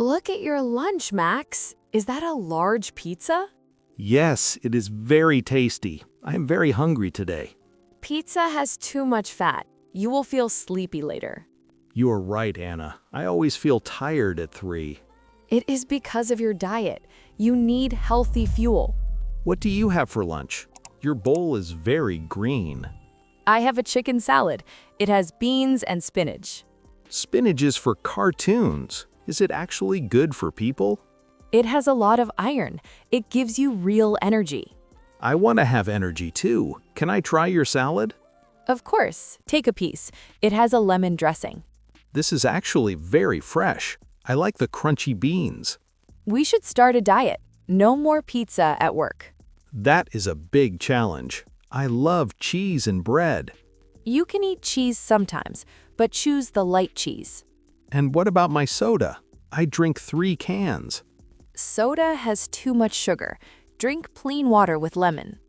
Look at your lunch, Max. Is that a large pizza? Yes, it is very tasty. I am very hungry today. Pizza has too much fat. You will feel sleepy later. You are right, Anna. I always feel tired at 3. It is because of your diet. You need healthy fuel. What do you have for lunch? Your bowl is very green. I have a chicken salad. It has beans and spinach. Spinach is for cartoons. Is it actually good for people? It has a lot of iron. It gives you real energy. I want to have energy too. Can I try your salad? Of course, take a piece. It has a lemon dressing. This is actually very fresh. I like the crunchy beans. We should start a diet. No more pizza at work. That is a big challenge. I love cheese and bread. You can eat cheese sometimes, but choose the light cheese. And what about my soda? I drink 3 cans. Soda has too much sugar. Drink plain water with lemon.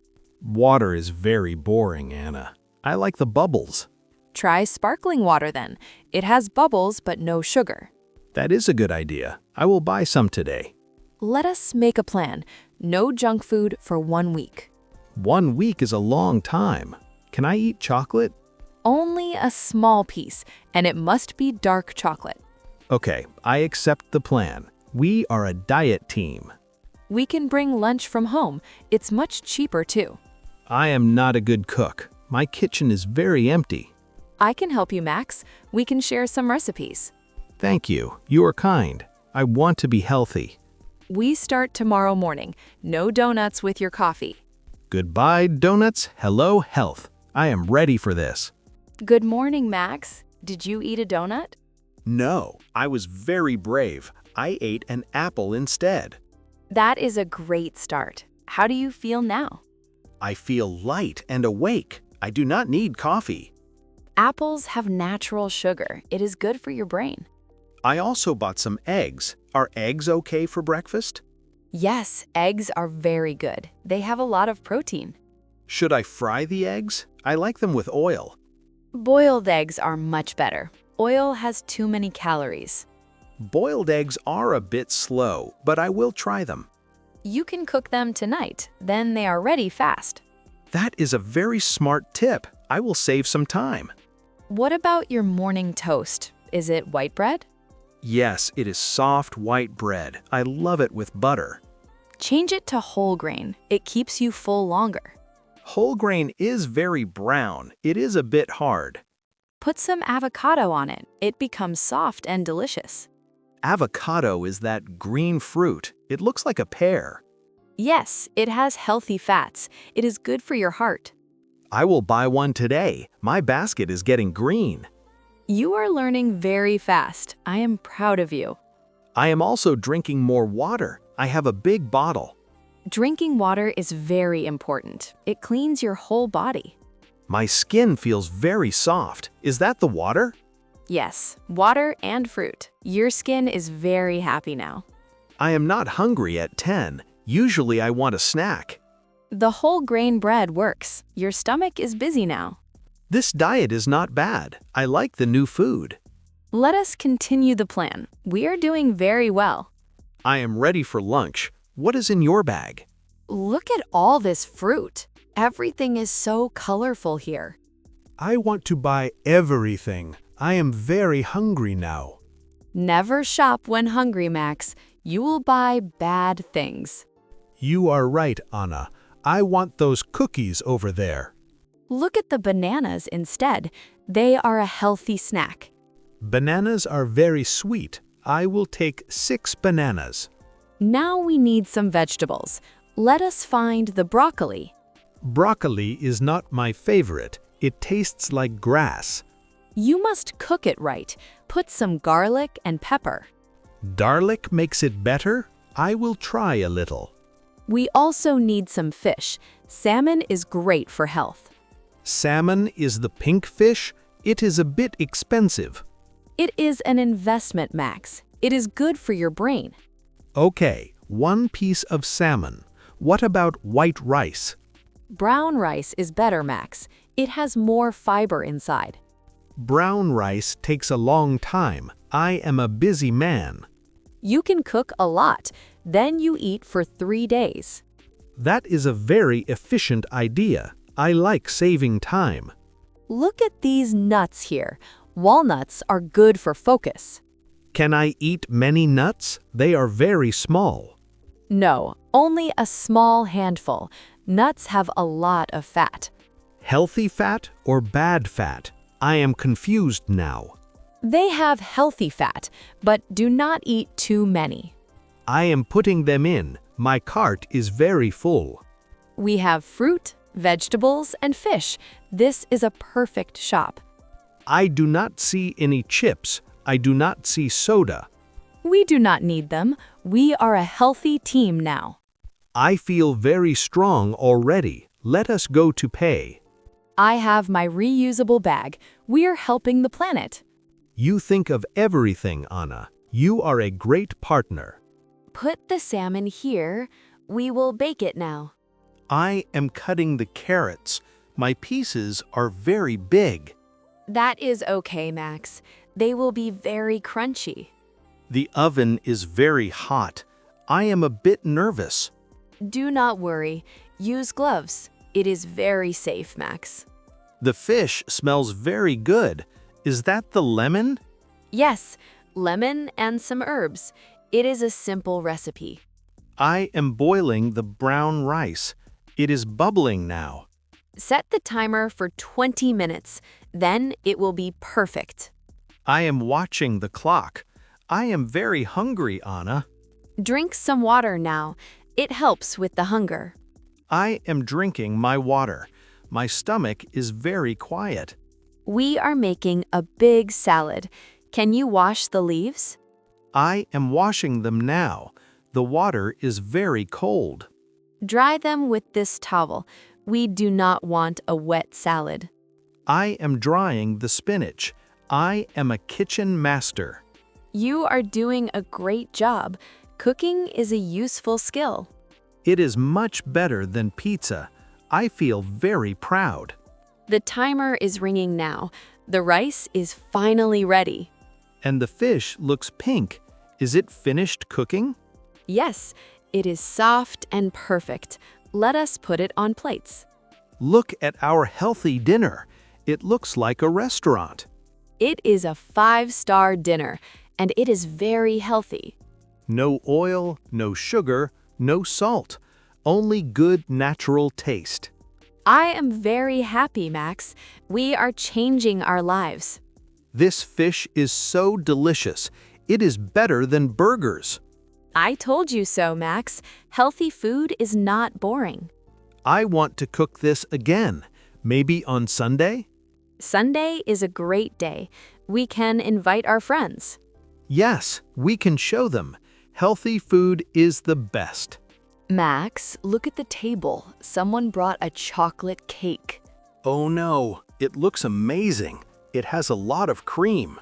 Water is very boring, Anna. I like the bubbles. Try sparkling water then. It has bubbles but no sugar. That is a good idea. I will buy some today. Let us make a plan. No junk food for 1 week. 1 week is a long time. Can I eat chocolate? Only a small piece, and it must be dark chocolate. Okay, I accept the plan. We are a diet team. We can bring lunch from home. It's much cheaper too. I am not a good cook. My kitchen is very empty. I can help you, Max. We can share some recipes. Thank you. You are kind. I want to be healthy. We start tomorrow morning. No donuts with your coffee. Goodbye, donuts. Hello, health. I am ready for this. Good morning, Max. Did you eat a donut? No, I was very brave. I ate an apple instead. That is a great start. How do you feel now? I feel light and awake. I do not need coffee. Apples have natural sugar. It is good for your brain. I also bought some eggs. Are eggs okay for breakfast? Yes, eggs are very good. They have a lot of protein. Should I fry the eggs? I like them with oil. Boiled eggs are much better. Oil has too many calories. Boiled eggs are a bit slow, but I will try them. You can cook them tonight, then they are ready fast. That is a very smart tip. I will save some time. What about your morning toast? Is it white bread? Yes, it is soft white bread. I love it with butter. Change it to whole grain. It keeps you full longer. Whole grain is very brown. It is a bit hard. Put some avocado on it. It becomes soft and delicious. Avocado is that green fruit. It looks like a pear. Yes, it has healthy fats. It is good for your heart. I will buy one today. My basket is getting green. You are learning very fast. I am proud of you. I am also drinking more water. I have a big bottle. Drinking water is very important. It cleans your whole body. My skin feels very soft. Is that the water? Yes, water and fruit. Your skin is very happy now. I am not hungry at 10. Usually I want a snack. The whole grain bread works. Your stomach is busy now. This diet is not bad. I like the new food. Let us continue the plan. We are doing very well. I am ready for lunch. What is in your bag? Look at all this fruit. Everything is so colorful here. I want to buy everything. I am very hungry now. Never shop when hungry, Max. You will buy bad things. You are right, Anna. I want those cookies over there. Look at the bananas instead. They are a healthy snack. Bananas are very sweet. I will take 6 bananas. Now we need some vegetables. Let us find the broccoli. Broccoli is not my favorite. It tastes like grass. You must cook it right. Put some garlic and pepper. Garlic makes it better? I will try a little. We also need some fish. Salmon is great for health. Salmon is the pink fish. It is a bit expensive. It is an investment, Max. It is good for your brain. Okay, 1 piece of salmon. What about white rice? Brown rice is better, Max. It has more fiber inside. Brown rice takes a long time. I am a busy man. You can cook a lot, then you eat for 3 days. That is a very efficient idea. I like saving time. Look at these nuts here. Walnuts are good for focus. Can I eat many nuts? They are very small. No, only a small handful. Nuts have a lot of fat. Healthy fat or bad fat? I am confused now. They have healthy fat, but do not eat too many. I am putting them in. My cart is very full. We have fruit, vegetables, and fish. This is a perfect shop. I do not see any chips. I do not see soda. We do not need them. We are a healthy team now. I feel very strong already. Let us go to pay. I have my reusable bag. We're helping the planet. You think of everything, Anna. You are a great partner. Put the salmon here. We will bake it now. I am cutting the carrots. My pieces are very big. That is okay, Max. They will be very crunchy. The oven is very hot. I am a bit nervous. Do not worry. Use gloves. It is very safe, Max. The fish smells very good. Is that the lemon? Yes, lemon and some herbs. It is a simple recipe. I am boiling the brown rice. It is bubbling now. Set the timer for 20 minutes. Then it will be perfect. I am watching the clock. I am very hungry, Anna. Drink some water now. It helps with the hunger. I am drinking my water. My stomach is very quiet. We are making a big salad. Can you wash the leaves? I am washing them now. The water is very cold. Dry them with this towel. We do not want a wet salad. I am drying the spinach. I am a kitchen master. You are doing a great job. Cooking is a useful skill. It is much better than pizza. I feel very proud. The timer is ringing now. The rice is finally ready. And the fish looks pink. Is it finished cooking? Yes, it is soft and perfect. Let us put it on plates. Look at our healthy dinner. It looks like a restaurant. It is a 5-star dinner, and it is very healthy. No oil, no sugar, no salt. Only good natural taste. I am very happy, Max. We are changing our lives. This fish is so delicious. It is better than burgers. I told you so, Max. Healthy food is not boring. I want to cook this again. Maybe on Sunday? Sunday is a great day. We can invite our friends. Yes, we can show them. Healthy food is the best. Max, look at the table. Someone brought a chocolate cake. Oh no, it looks amazing. It has a lot of cream.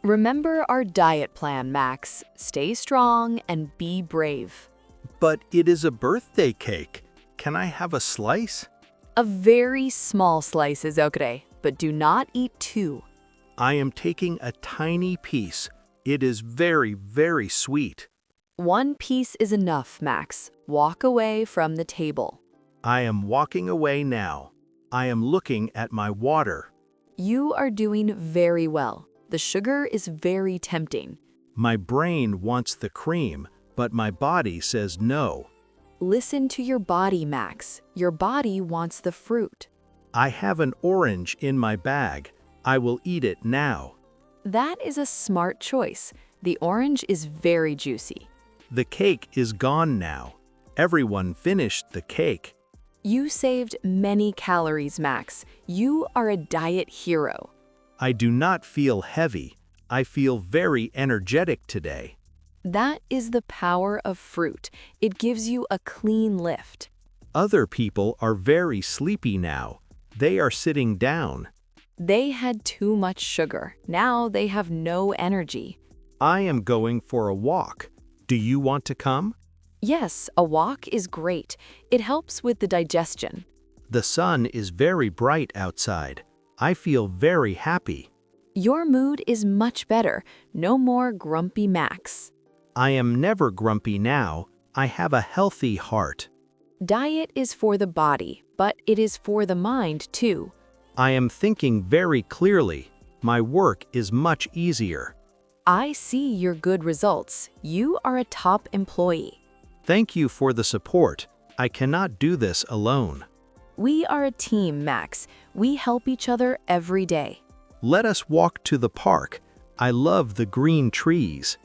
Remember our diet plan, Max. Stay strong and be brave. But it is a birthday cake. Can I have a slice? A very small slice is okay, but do not eat two. I am taking a tiny piece. It is very, very sweet. One piece is enough, Max. Walk away from the table. I am walking away now. I am looking at my water. You are doing very well. The sugar is very tempting. My brain wants the cream, but my body says no. Listen to your body, Max. Your body wants the fruit. I have an orange in my bag. I will eat it now. That is a smart choice. The orange is very juicy. The cake is gone now. Everyone finished the cake. You saved many calories, Max. You are a diet hero. I do not feel heavy. I feel very energetic today. That is the power of fruit. It gives you a clean lift. Other people are very sleepy now. They are sitting down. They had too much sugar. Now they have no energy. I am going for a walk. Do you want to come? Yes, a walk is great. It helps with the digestion. The sun is very bright outside. I feel very happy. Your mood is much better. No more grumpy Max. I am never grumpy now. I have a healthy heart. Diet is for the body, but it is for the mind too. I am thinking very clearly. My work is much easier. I see your good results. You are a top employee. Thank you for the support. I cannot do this alone. We are a team, Max. We help each other every day. Let us walk to the park. I love the green trees.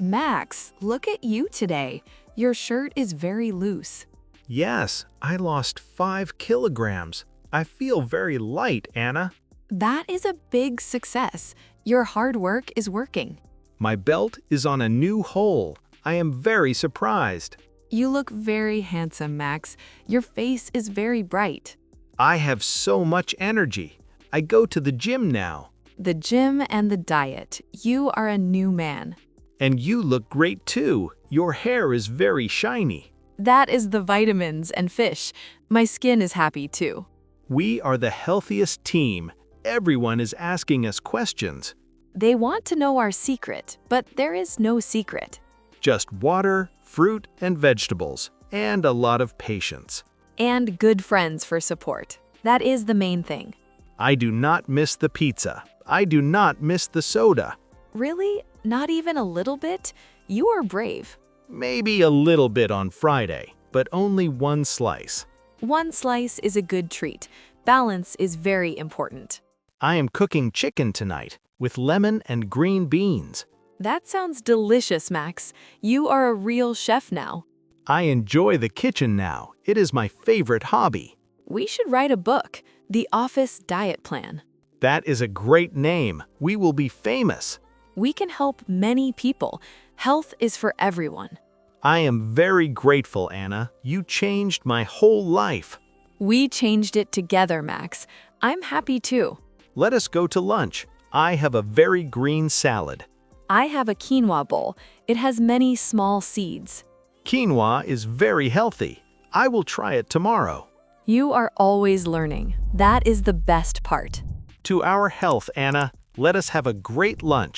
Max, look at you today. Your shirt is very loose. Yes, I lost 5 kilograms. I feel very light, Anna. That is a big success. Your hard work is working. My belt is on a new hole. I am very surprised. You look very handsome, Max. Your face is very bright. I have so much energy. I go to the gym now. The gym and the diet. You are a new man. And you look great too. Your hair is very shiny. That is the vitamins and fish. My skin is happy too. We are the healthiest team. Everyone is asking us questions. They want to know our secret, but there is no secret. Just water, fruit, and vegetables, and a lot of patience. And good friends for support. That is the main thing. I do not miss the pizza. I do not miss the soda. Really? Not even a little bit? You are brave. Maybe a little bit on Friday, but only one slice. One slice is a good treat. Balance is very important. I am cooking chicken tonight with lemon and green beans. That sounds delicious, Max. You are a real chef now. I enjoy the kitchen now. It is my favorite hobby. We should write a book, The Office Diet Plan. That is a great name. We will be famous. We can help many people. Health is for everyone. I am very grateful, Anna. You changed my whole life. We changed it together, Max. I'm happy too. Let us go to lunch. I have a very green salad. I have a quinoa bowl. It has many small seeds. Quinoa is very healthy. I will try it tomorrow. You are always learning. That is the best part. To our health, Anna. Let us have a great lunch.